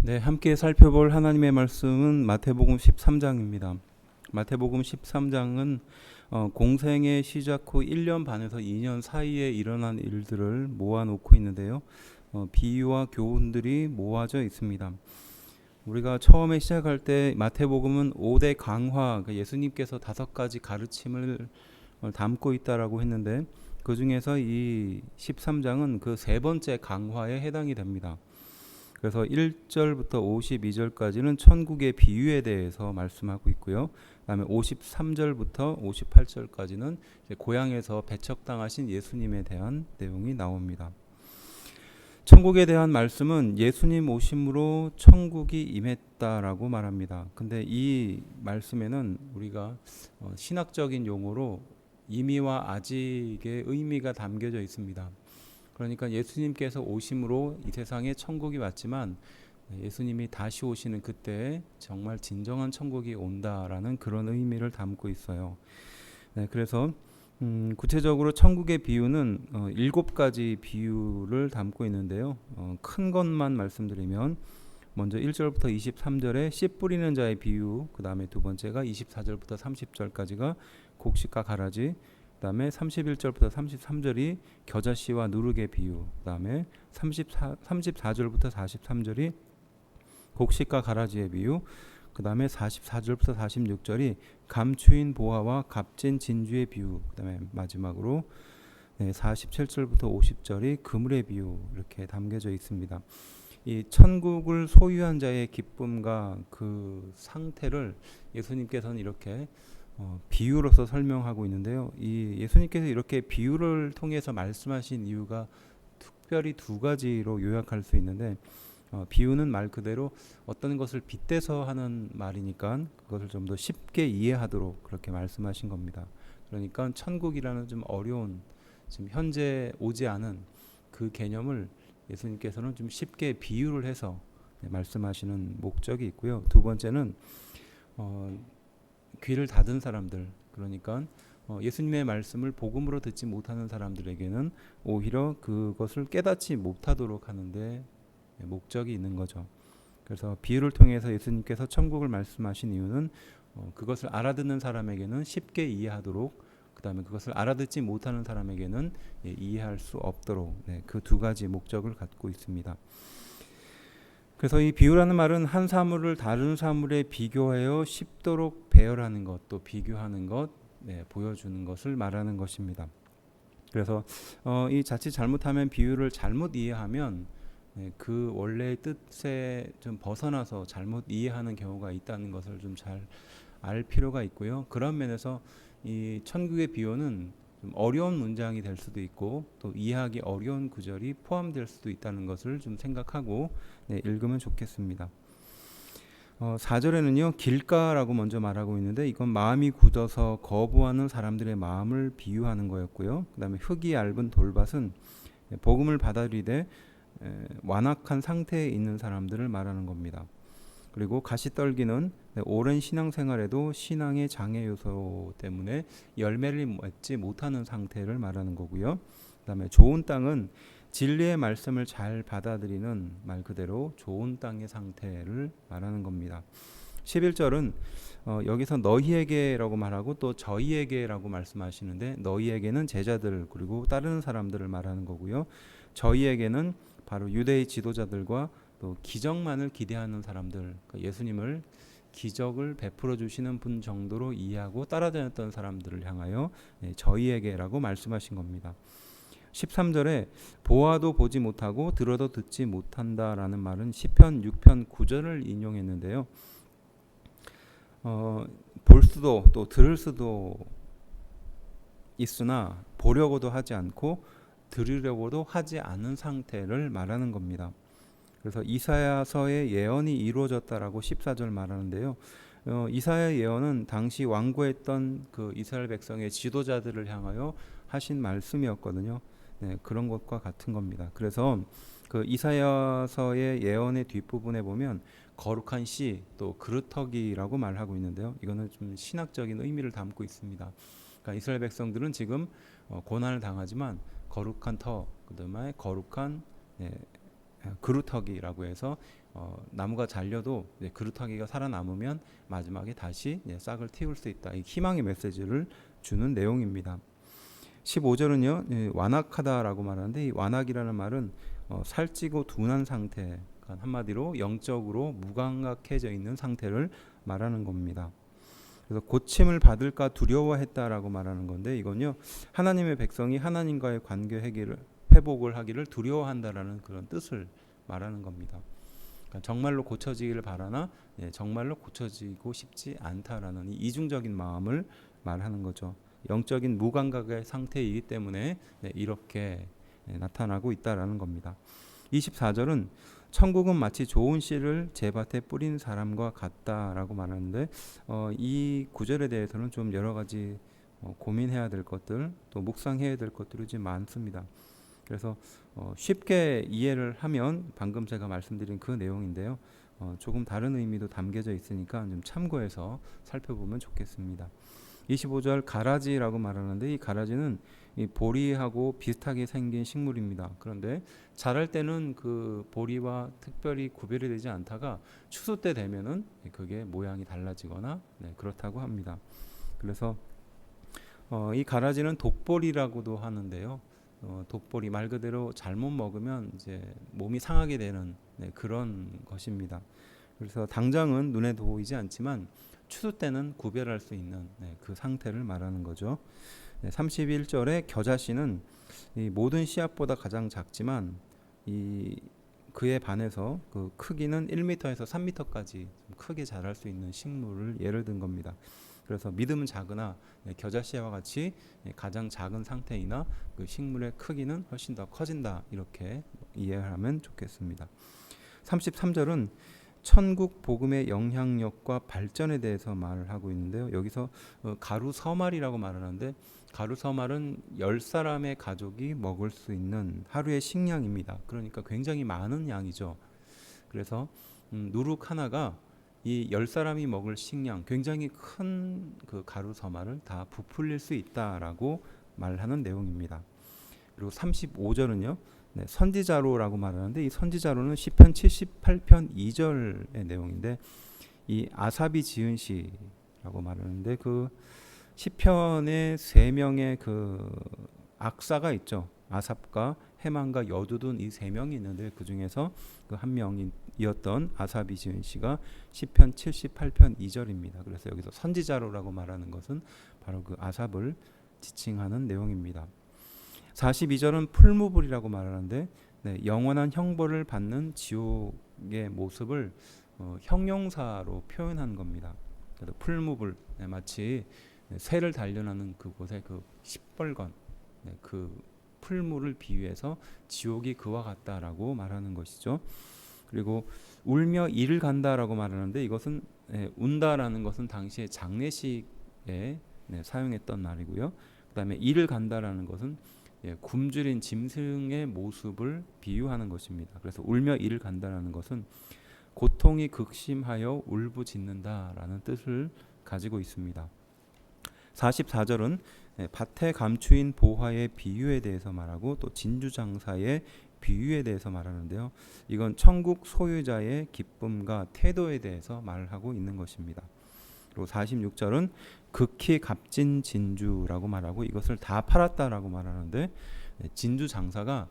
네, 함께 살펴볼 하나님의 말씀은 마태복음 13장입니다. 마태복음 13장은 공생의 시작 후 1년 반에서 2년 사이에 일어난 일들을 모아놓고 있는데요. 비유와 교훈들이 모아져 있습니다. 우리가 처음에 시작할 때 마태복음은 5대 강화, 그러니까 예수님께서 5가지 가르침을 담고 있다라고 했는데 그 중에서 이 13장은 그 세 번째 강화에 해당이 됩니다. 그래서 1절부터 52절까지는 천국의 비유에 대해서 말씀하고 있고요. 그다음에 53절부터 58절까지는 고향에서 배척당하신 예수님에 대한 내용이 나옵니다. 천국에 대한 말씀은 예수님 오심으로 천국이 임했다라고 말합니다. 근데 이 말씀에는 우리가 신학적인 용어로 이미와 아직의 의미가 담겨져 있습니다. 그러니까 예수님께서 오심으로 이 세상에 천국이 왔지만 예수님이 다시 오시는 그때 정말 진정한 천국이 온다라는 그런 의미를 담고 있어요. 네, 그래서 구체적으로 천국의 비유는 7가지 비유를 담고 있는데요. 큰 것만 말씀드리면 먼저 1절부터 23절에 씨 뿌리는 자의 비유, 그 다음에 두 번째가 24절부터 30절까지가 곡식과 가라지, 그 다음에 31절부터 33절이 겨자씨와 누룩의 비유, 그 다음에 34절부터 43절이 곡식과 가라지의 비유, 그 다음에 44절부터 46절이 감추인 보화와 값진 진주의 비유, 그 다음에 마지막으로 47절부터 50절이 그물의 비유 이렇게 담겨져 있습니다. 이 천국을 소유한 자의 기쁨과 그 상태를 예수님께서는 이렇게 비유로서 설명하고 있는데요. 이 예수님께서 이렇게 비유를 통해서 말씀하신 이유가 특별히 두 가지로 요약할 수 있는데, 비유는 말 그대로 어떤 것을 빗대서 하는 말이니까 그것을 좀 더 쉽게 이해하도록 그렇게 말씀하신 겁니다. 그러니까 천국이라는 좀 어려운, 지금 현재 오지 않은 그 개념을 예수님께서는 좀 쉽게 비유를 해서 말씀하시는 목적이 있고요. 두 번째는 귀를 닫은 사람들, 그러니까 예수님의 말씀을 복음으로 듣지 못하는 사람들에게는 오히려 그것을 깨닫지 못하도록 하는데 목적이 있는 거죠. 그래서 비유를 통해서 예수님께서 천국을 말씀하신 이유는 그것을 알아듣는 사람에게는 쉽게 이해하도록, 그 다음에 그것을 알아듣지 못하는 사람에게는 이해할 수 없도록, 그 두 가지 목적을 갖고 있습니다. 그래서 이 비유라는 말은 한 사물을 다른 사물에 비교하여 쉽도록 배열하는 것, 또 비교하는 것, 보여주는 것을 말하는 것입니다. 그래서 이 자칫 잘못하면, 비유를 잘못 이해하면 그 원래의 뜻에 좀 벗어나서 잘못 이해하는 경우가 있다는 것을 좀 잘 알 필요가 있고요. 그런 면에서 이 천국의 비유는 좀 어려운 문장이 될 수도 있고 또 이해하기 어려운 구절이 포함될 수도 있다는 것을 좀 생각하고 읽으면 좋겠습니다. 4절에는요, 길가라고 먼저 말하고 있는데 이건 마음이 굳어서 거부하는 사람들의 마음을 비유하는 거였고요. 그 다음에 흙이 얇은 돌밭은 복음을 받아들이되 완악한 상태에 있는 사람들을 말하는 겁니다. 그리고 가시떨기는 오랜 신앙생활에도 신앙의 장애 요소 때문에 열매를 맺지 못하는 상태를 말하는 거고요. 그다음에 좋은 땅은 진리의 말씀을 잘 받아들이는, 말 그대로 좋은 땅의 상태를 말하는 겁니다. 11절은 여기서 너희에게라고 말하고 또 저희에게라고 말씀하시는데, 너희에게는 제자들 그리고 따르는 사람들을 말하는 거고요. 저희에게는 바로 유대의 지도자들과 또 기적만을 기대하는 사람들, 그러니까 예수님을 기적을 베풀어 주시는 분 정도로 이해하고 따라다녔던 사람들을 향하여 저희에게라고 말씀하신 겁니다. 13절에 보아도 보지 못하고 들어도 듣지 못한다라는 말은 시편 6편 9절을 인용했는데요. 볼 수도 또 들을 수도 있으나 보려고도 하지 않고 들으려고도 하지 않은 상태를 말하는 겁니다. 그래서 이사야서의 예언이 이루어졌다라고 14절 말하는데요. 이사야 예언은 당시 완고했던 그 이스라엘 백성의 지도자들을 향하여 하신 말씀이었거든요. 그런 것과 같은 겁니다. 그래서 그 이사야서의 예언의 뒷부분에 보면 거룩한 씨, 또 그루터기라고 말하고 있는데요. 이거는 좀 신학적인 의미를 담고 있습니다. 그러니까 이스라엘 백성들은 지금 고난을 당하지만 거룩한 터, 그다음에 거룩한 그루터기라고 해서 나무가 잘려도 그루터기가 살아남으면 마지막에 다시 싹을 틔울 수 있다. 이 희망의 메시지를 주는 내용입니다. 15절은요, 완악하다라고 말하는데 이 완악이라는 말은 살찌고 둔한 상태, 그러니까 한마디로 영적으로 무감각해져 있는 상태를 말하는 겁니다. 그래서 고침을 받을까 두려워했다라고 말하는 건데 이건요, 하나님의 백성이 하나님과의 관계 회복을 하기를 두려워한다라는 그런 뜻을 말하는 겁니다. 그러니까 정말로 고쳐지기를 바라나 정말로 고쳐지고 싶지 않다라는 이 이중적인 마음을 말하는 거죠. 영적인 무감각의 상태이기 때문에 이렇게 나타나고 있다라는 겁니다. 24절은 천국은 마치 좋은 씨를 제 밭에 뿌린 사람과 같다라고 말하는데 이 구절에 대해서는 좀 여러 가지 고민해야 될 것들, 또 묵상해야 될 것들이 좀 많습니다. 그래서 쉽게 이해를 하면 방금 제가 말씀드린 그 내용인데요. 조금 다른 의미도 담겨져 있으니까 좀 참고해서 살펴보면 좋겠습니다. 25절 가라지라고 말하는데 이 가라지는 이 보리하고 비슷하게 생긴 식물입니다. 그런데 자랄 때는 그 보리와 특별히 구별이 되지 않다가 추수 때 되면은 그게 모양이 달라지거나 그렇다고 합니다. 그래서 이 가라지는 독보리라고도 하는데요. 독보리 말 그대로 잘못 먹으면 이제 몸이 상하게 되는 그런 것입니다. 그래서 당장은 눈에 보이지 않지만 추수 때는 구별할 수 있는 그 상태를 말하는 거죠. 31절에 겨자씨는 이 모든 씨앗보다 가장 작지만 그에 반해서 그 크기는 1m에서 3m까지 크게 자랄 수 있는 식물을 예를 든 겁니다. 그래서 믿음은 작으나 겨자씨와 같이 가장 작은 상태이나 그 식물의 크기는 훨씬 더 커진다, 이렇게 이해하면 좋겠습니다. 33절은 천국 복음의 영향력과 발전에 대해서 말을 하고 있는데요. 여기서 가루서말이라고 말하는데 가루서말은 10사람의 가족이 먹을 수 있는 하루의 식량입니다. 그러니까 굉장히 많은 양이죠. 그래서 누룩 하나가 이 10사람이 먹을 식량, 굉장히 큰 그 가루서말을 다 부풀릴 수 있다라고 말하는 내용입니다. 그리고 35절은요. 선지자로라고 말하는데 이 선지자로는 시편 78편 2절의 내용인데 이 아삽이 지은 시라고 말하는데 그 시편에 세 명의 그 악사가 있죠. 아삽과 헤만과 여두둔 이 세 명이 있는데 그 중에서 그 한 명이었던 아삽이 지은 시가 시편 78편 2절입니다. 그래서 여기서 선지자로라고 말하는 것은 바로 그 아삽을 지칭하는 내용입니다. 42절은 풀무불이라고 말하는데 영원한 형벌을 받는 지옥의 모습을 형용사로 표현한 겁니다. 그래서 풀무불, 마치 새를 단련하는 그곳의 그 시뻘건 그 풀무를 비유해서 지옥이 그와 같다라고 말하는 것이죠. 그리고 울며 이를 간다라고 말하는데 이것은 운다라는 것은 당시에 장례식에 사용했던 말이고요. 그다음에 이를 간다라는 것은 굶주린 짐승의 모습을 비유하는 것입니다. 그래서 울며 이를 간다라는 것은 고통이 극심하여 울부짖는다라는 뜻을 가지고 있습니다. 44절은 밭에 감추인 보화의 비유에 대해서 말하고 또 진주장사의 비유에 대해서 말하는데요. 이건 천국 소유자의 기쁨과 태도에 대해서 말하고 있는 것입니다. 그리고 46절은 극히 값진 진주라고 말하고 이것을 다 팔았다라고 말하는데 진주 장사가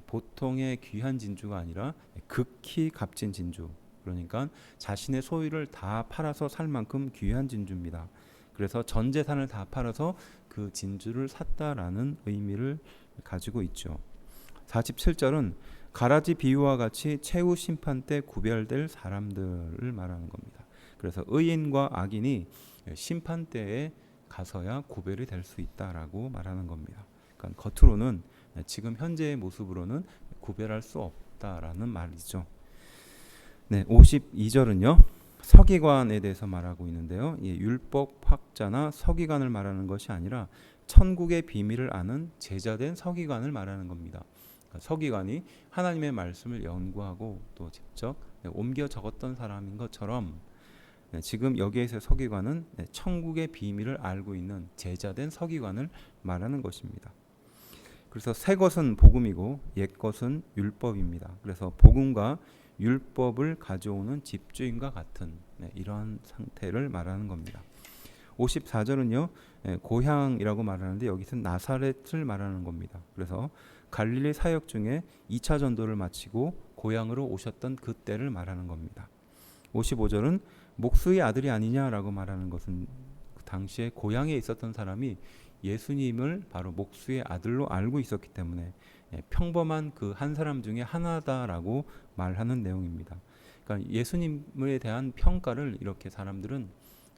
보통의 귀한 진주가 아니라 극히 값진 진주, 그러니까 자신의 소유를 다 팔아서 살 만큼 귀한 진주입니다. 그래서 전 재산을 다 팔아서 그 진주를 샀다라는 의미를 가지고 있죠. 47절은 가라지 비유와 같이 최후 심판 때 구별될 사람들을 말하는 겁니다. 그래서 의인과 악인이 심판 때에 가서야 구별이 될 수 있다라고 말하는 겁니다. 그러니까 겉으로는 지금 현재의 모습으로는 구별할 수 없다라는 말이죠. 52절은요. 서기관에 대해서 말하고 있는데요. 율법 학자나 서기관을 말하는 것이 아니라 천국의 비밀을 아는 제자된 서기관을 말하는 겁니다. 그러니까 서기관이 하나님의 말씀을 연구하고 또 직접 옮겨 적었던 사람인 것처럼 지금 여기에서 서기관은 천국의 비밀을 알고 있는 제자된 서기관을 말하는 것입니다. 그래서 새 것은 복음이고 옛 것은 율법입니다. 그래서 복음과 율법을 가져오는 집주인과 같은 이러한 상태를 말하는 겁니다. 54절은요. 고향이라고 말하는데 여기서 나사렛을 말하는 겁니다. 그래서 갈릴리 사역 중에 2차 전도를 마치고 고향으로 오셨던 그때를 말하는 겁니다. 55절은 목수의 아들이 아니냐라고 말하는 것은 그 당시에 고향에 있었던 사람이 예수님을 바로 목수의 아들로 알고 있었기 때문에 평범한 그 한 사람 중에 하나다라고 말하는 내용입니다. 그러니까 예수님에 대한 평가를 이렇게 사람들은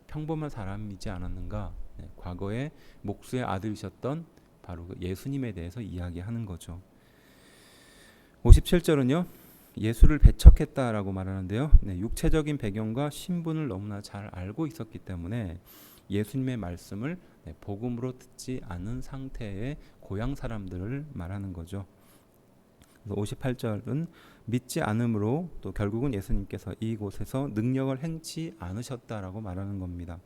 평범한 사람이지 않았는가, 과거에 목수의 아들이셨던 바로 그 예수님에 대해서 이야기하는 거죠. 57절은요. 예수를 배척했다라고 말하는데요. 육체적인 배경과 신분을 너무나 잘 알고 있었기 때문에 예수님의 말씀을 복음으로 듣지 않은 상태의 고향 사람들을 말하는 거죠. 58절은 믿지 않음으로 또 결국은 예수님께서 이곳에서 능력을 행치 않으셨다라고 말하는 겁니다.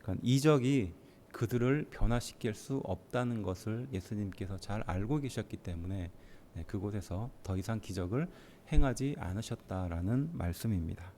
그러니까 이적이 그들을 변화시킬 수 없다는 것을 예수님께서 잘 알고 계셨기 때문에 그곳에서 더 이상 기적을 행하지 않으셨다라는 말씀입니다.